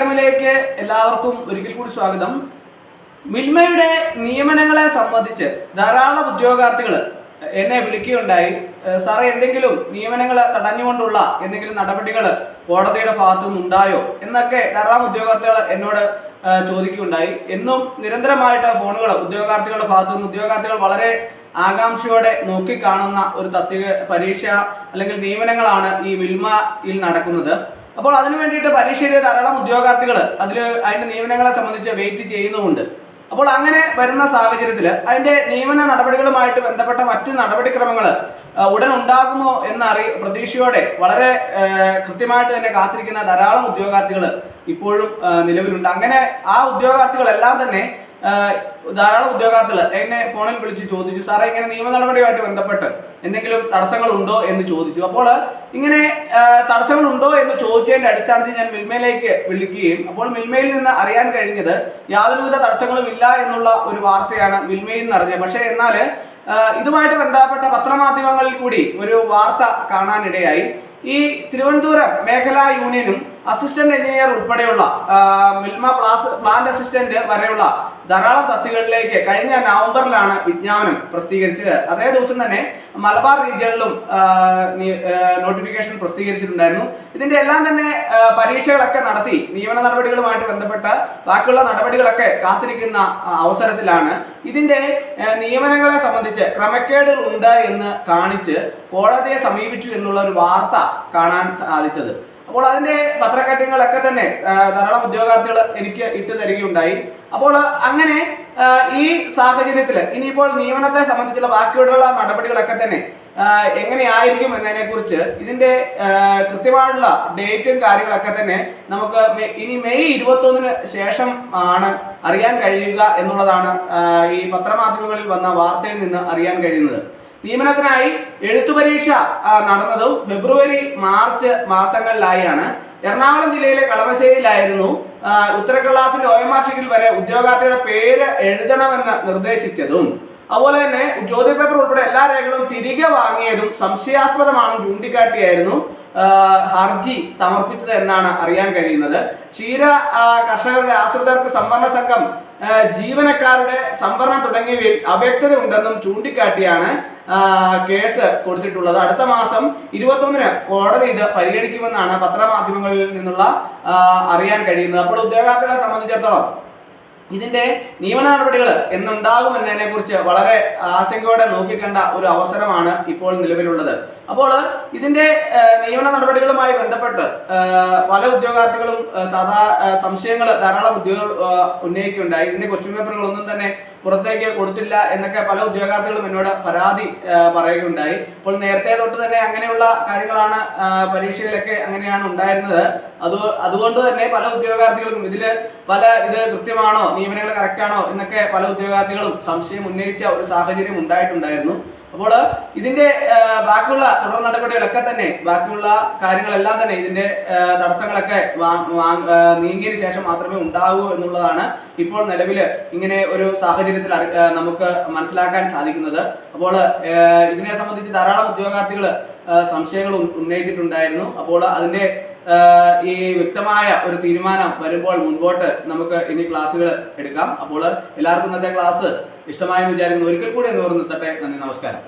അക്കാഡമിയിലേക്ക് എല്ലാവർക്കും ഒരിക്കൽ കൂടി സ്വാഗതം. മിൽമയുടെ നിയമനങ്ങളെ സംബന്ധിച്ച് ധാരാളം ഉദ്യോഗാർത്ഥികൾ എന്നെ വിളിക്കുകയുണ്ടായി. സാറേ, എന്തെങ്കിലും നിയമനങ്ങൾ തടഞ്ഞുകൊണ്ടുള്ള എന്തെങ്കിലും നടപടികൾ കോടതിയുടെ ഭാഗത്തു നിന്നുണ്ടായോ എന്നൊക്കെ ധാരാളം ഉദ്യോഗാർത്ഥികൾ എന്നോട് ചോദിക്കുകയുണ്ടായി. എന്നും നിരന്തരമായിട്ട് ഫോണുകൾ ഉദ്യോഗാർത്ഥികളുടെ ഭാഗത്തു നിന്ന് ഉദ്യോഗാർത്ഥികൾ വളരെ ആകാംക്ഷയോടെ നോക്കിക്കാണുന്ന ഒരു തസ്തിക പരീക്ഷ അല്ലെങ്കിൽ നിയമനങ്ങളാണ് ഈ മിൽമയിൽ നടക്കുന്നത്. അപ്പോൾ അതിനു വേണ്ടിയിട്ട് പരീക്ഷ എഴുതിയ ധാരാളം ഉദ്യോഗാർത്ഥികൾ അതിന്റെ നിയമനങ്ങളെ സംബന്ധിച്ച് വെയിറ്റ് ചെയ്യുന്നുമുണ്ട്. അപ്പോൾ അങ്ങനെ വരുന്ന സാഹചര്യത്തിൽ അതിന്റെ നിയമന നടപടികളുമായിട്ട് ബന്ധപ്പെട്ട മറ്റു നടപടിക്രമങ്ങൾ ഉടൻ ഉണ്ടാകുമോ എന്ന പ്രതീക്ഷയോടെ വളരെ കൃത്യമായിട്ട് തന്നെ കാത്തിരിക്കുന്ന ധാരാളം ഉദ്യോഗാർത്ഥികൾ ഇപ്പോഴും നിലവിലുണ്ട്. അങ്ങനെ ആ ഉദ്യോഗാർത്ഥികളെല്ലാം തന്നെ ധാരാളം ഉദ്യോഗാർത്ഥികൾ എന്നെ ഫോണിൽ വിളിച്ച് ചോദിച്ചു, സാറേ ഇങ്ങനെ നിയമ നടപടിയുമായിട്ട് ബന്ധപ്പെട്ട് എന്തെങ്കിലും തടസ്സങ്ങൾ ഉണ്ടോ എന്ന് ചോദിച്ചു. അപ്പോൾ ഇങ്ങനെ തടസ്സങ്ങൾ ഉണ്ടോ എന്ന് ചോദിച്ചതിന്റെ അടിസ്ഥാനത്തിൽ ഞാൻ മിൽമയിലേക്ക് വിളിക്കുകയും അപ്പോൾ മിൽമയിൽ നിന്ന് അറിയാൻ കഴിഞ്ഞത് യാതൊരുവിധ തടസ്സങ്ങളും ഇല്ല എന്നുള്ള ഒരു വാർത്തയാണ് മിൽമയിൽ നിന്ന് അറിഞ്ഞത്. പക്ഷേ എന്നാൽ ഇതുമായിട്ട് ബന്ധപ്പെട്ട പത്രമാധ്യമങ്ങളിൽ കൂടി ഒരു വാർത്ത കാണാനിടയായി. ഈ തിരുവനന്തപുരം മേഖലാ യൂണിയനും അസിസ്റ്റന്റ് എഞ്ചിനീയർ ഉൾപ്പെടെയുള്ള മിൽമ പ്ലാന്റ് അസിസ്റ്റന്റ് വരെയുള്ള ധാരാളം തസ്തികകളിലേക്ക് കഴിഞ്ഞ നവംബറിലാണ് വിജ്ഞാപനം പ്രസിദ്ധീകരിച്ചത്. അതേ ദിവസം തന്നെ മലബാർ റീജിയണിലും നോട്ടിഫിക്കേഷൻ പ്രസിദ്ധീകരിച്ചിട്ടുണ്ടായിരുന്നു. ഇതിന്റെ എല്ലാം തന്നെ പരീക്ഷകളൊക്കെ നടത്തി നിയമന നടപടികളുമായിട്ട് ബന്ധപ്പെട്ട ബാക്കിയുള്ള നടപടികളൊക്കെ കാത്തിരിക്കുന്ന അവസരത്തിലാണ് ഇതിന്റെ നിയമനങ്ങളെ സംബന്ധിച്ച് ക്രമക്കേടുകൾ ഉണ്ട് എന്ന് കാണിച്ച് കോടതിയെ സമീപിച്ചു എന്നുള്ള ഒരു വാർത്ത കാണാൻ സാധിച്ചത്. അപ്പോൾ അതിന്റെ പത്രക്കട്ടിങ്ങളൊക്കെ തന്നെ ധാരാളം ഉദ്യോഗാർത്ഥികൾ എനിക്ക് ഇട്ടു തരികയുണ്ടായി. അപ്പോൾ അങ്ങനെ ഈ സാഹചര്യത്തിൽ ഇനിയിപ്പോൾ നിയമനത്തെ സംബന്ധിച്ചുള്ള ബാക്കിയുള്ള നടപടികളൊക്കെ തന്നെ എങ്ങനെയായിരിക്കും എന്നതിനെ കുറിച്ച് ഇതിന്റെ കൃത്യമായിട്ടുള്ള ഡേറ്റും കാര്യങ്ങളൊക്കെ തന്നെ നമുക്ക് ഇനി മെയ് 21 ശേഷം ആണ് അറിയാൻ കഴിയുക എന്നുള്ളതാണ് ഈ പത്രമാധ്യമങ്ങളിൽ വന്ന വാർത്തയിൽ നിന്ന് അറിയാൻ കഴിയുന്നത്. നിയമനത്തിനായി എഴുത്തു പരീക്ഷ നടന്നതും ഫെബ്രുവരി മാർച്ച് മാസങ്ങളിലായാണ്. എറണാകുളം ജില്ലയിലെ കളമശ്ശേരിയിലായിരുന്നു ഉത്തരക്കടലാസിന്റെ OMR ഷീറ്റിൽ വരെ ഉദ്യോഗാർത്ഥിയുടെ പേര് എഴുതണമെന്ന് നിർദ്ദേശിച്ചതും അതുപോലെ തന്നെ ചോദ്യപേപ്പർ ഉൾപ്പെടെ എല്ലാ രേഖകളും തിരികെ വാങ്ങിയതും സംശയാസ്പദമാണെന്ന് ചൂണ്ടിക്കാട്ടിയായിരുന്നു ഹർജി സമർപ്പിച്ചത് എന്നാണ് അറിയാൻ കഴിയുന്നത്. ക്ഷീര കർഷകരുടെ ആശ്രിതർക്ക് സംവരണ സംഘം ജീവനക്കാരുടെ സംവരണം തുടങ്ങിയവയിൽ അവ്യക്തത ഉണ്ടെന്നും ചൂണ്ടിക്കാട്ടിയാണ് കേസ് കൊടുത്തിട്ടുള്ളത്. അടുത്ത മാസം 21 കോടതി ഇത് പരിഗണിക്കുമെന്നാണ് പത്രമാധ്യമങ്ങളിൽ നിന്നുള്ള അറിയാൻ കഴിയുന്നത്. അപ്പോൾ ഉദ്യോഗാർത്ഥികളെ സംബന്ധിച്ചിടത്തോളം ഇതിന്റെ നിയമന നടപടികൾ എന്നുണ്ടാകും എന്നതിനെ കുറിച്ച് വളരെ ആശങ്കയോടെ നോക്കിക്കണ്ട ഒരു അവസരമാണ് ഇപ്പോൾ നിലവിലുള്ളത്. അപ്പോൾ ഇതിന്റെ നിയമന നടപടികളുമായി ബന്ധപ്പെട്ട് പല ഉദ്യോഗാർത്ഥികളും സംശയങ്ങൾ ധാരാളം ഉന്നയിക്കുകയുണ്ടായി. ഇതിന്റെ ക്വസ്റ്റ്യൻ പേപ്പറുകളൊന്നും തന്നെ പുറത്തേക്ക് കൊടുത്തില്ല എന്നൊക്കെ പല ഉദ്യോഗാർത്ഥികളും എന്നോട് പരാതി പറയുകയുണ്ടായി. അപ്പോൾ നേരത്തെ തൊട്ട് തന്നെ അങ്ങനെയുള്ള കാര്യങ്ങളാണ് പരീക്ഷയിലൊക്കെ അങ്ങനെയാണ് ഉണ്ടായിരുന്നത്. അതുകൊണ്ട് തന്നെ പല ഉദ്യോഗാർത്ഥികൾക്കും ഇത് കൃത്യമാണോ, നിയമനങ്ങൾ കറക്റ്റ് ആണോ എന്നൊക്കെ പല ഉദ്യോഗാർത്ഥികളും സംശയം ഉന്നയിച്ച ഒരു സാഹചര്യം ഉണ്ടായിട്ടുണ്ടായിരുന്നു. അപ്പോൾ ഇതിന്റെ ബാക്കിയുള്ള തുടർ നടപടികളൊക്കെ തന്നെ ബാക്കിയുള്ള കാര്യങ്ങളെല്ലാം തന്നെ ഇതിന്റെ തടസ്സങ്ങളൊക്കെ നീങ്ങിയതിനു ശേഷം മാത്രമേ ഉണ്ടാകൂ എന്നുള്ളതാണ് ഇപ്പോൾ നിലവിൽ ഇങ്ങനെ ഒരു സാഹചര്യത്തിൽ നമുക്ക് മനസ്സിലാക്കാൻ സാധിക്കുന്നത്. അപ്പോൾ ഇതിനെ സംബന്ധിച്ച് ധാരാളം ഉദ്യോഗാർത്ഥികൾ സംശയങ്ങൾ ഉന്നയിച്ചിട്ടുണ്ടായിരുന്നു. അപ്പോൾ അതിന്റെ ഈ വ്യക്തമായ ഒരു തീരുമാനം വരുമ്പോൾ മുൻപോട്ട് നമുക്ക് ഇനി ക്ലാസ്സുകൾ എടുക്കാം. അപ്പോൾ എല്ലാവർക്കും ഇന്നത്തെ ക്ലാസ് ഇഷ്ടമായെന്ന് വിചാരിക്കുന്നു. ഒരിക്കൽ കൂടി എന്ന് നിർത്തട്ടെ. നന്ദി, നമസ്കാരം.